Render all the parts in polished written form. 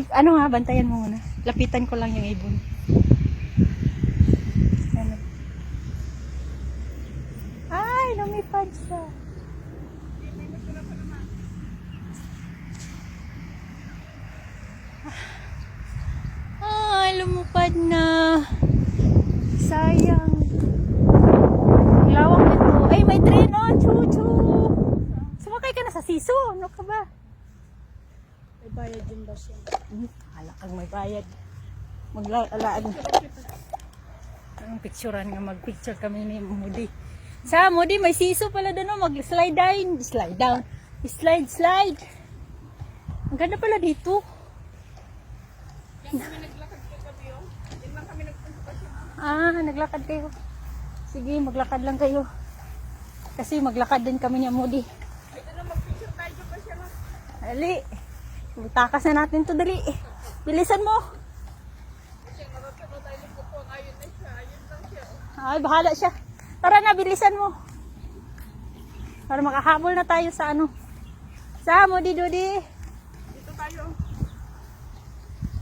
Ano nga, bantayan mo muna. Lapitan ko lang yung ibon. Ano? Ay, lumipad siya. Ay, lumipad na. Sayang. Ang lawak nito. Ay, may train on. Choo-choo. Sumakay ka na sa siso. Ano ka ba? May bayad din ba siya? Hala kang may bayad. Maglalaan. Ang picturean nga, mag-picture kami ni Moody. Sa Moody, may siso pala doon. Mag-slide down. Slide down. Slide. Ang ganda pala dito. Yan kami naglakad ko gabi oh. Yan lang kami nagpunta siya. Naglakad kayo. Sige, maglakad lang kayo. Kasi maglakad din kami ni Moody. Ay, ito na mag-picture tayo pa siya na. Dali. Takas na natin to, dali. Bilisan mo. Kasi narating na tayo ng kukuang. Ayun na siya. Ayun lang siya. Ay, bahala siya. Tara na, bilisan mo. Para makahabol na tayo sa ano. Sa Moody, Dodi. Dito tayo.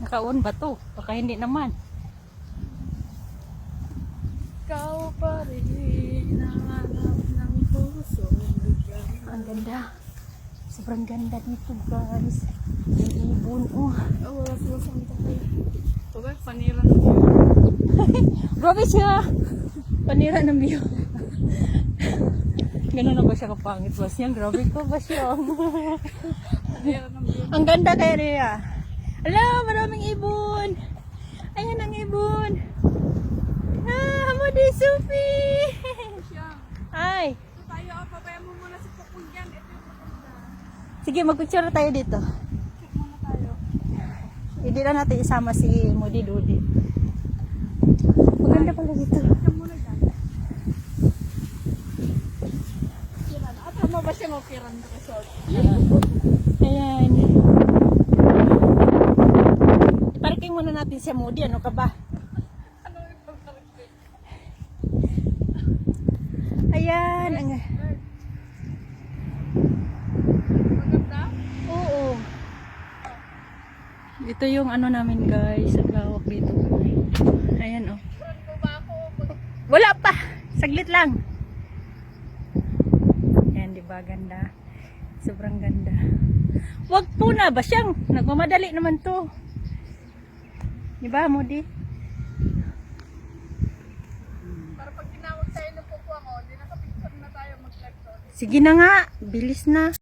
Naka-on ba to? Baka hindi naman. Ikaw pa rin ang hanap ng puso. Ang ganda. Sobrang ganda dito, guys. Yung ibon, oh. Wala sila sa mga tayo. Ito ba? Panira ng view. Grabe siya. Panira ng view. Ganun na ba siya kapangit? Bas niya, grabe ko ba siya? Panira ng view. Ang ganda kaya Rhea. Ala, maraming ibon. Ayan ang ibon. Moody, Sophie. Siya. Ay. Ito tayo. Papaya mo muna si Pupong yan. Ito yung maganda. Sige, mag-picture tayo dito. Check muna tayo. Hindi na natin isama si Moody Dodi. Maganda pala dito. Check muna dyan. At tama ba siya mapiran na resort? Ayan. Parking muna natin si Moody. Ano ka ba? Ano yung pagkarakit? Ayan. Maganda? Oo. Ito yung ano namin, guys. Ang lawak dito. Ayan, oh. Friend mo ba ako? Wala pa. Saglit lang. Ayan, di ba? Ganda. Sobrang ganda. Wag po na ba siyang? Nagmamadali naman to. Di ba, Moody? Para pag tinawag tayo ng kukuha mo, di nakapicture na tayo mag-live doon. Sige na nga. Bilis na.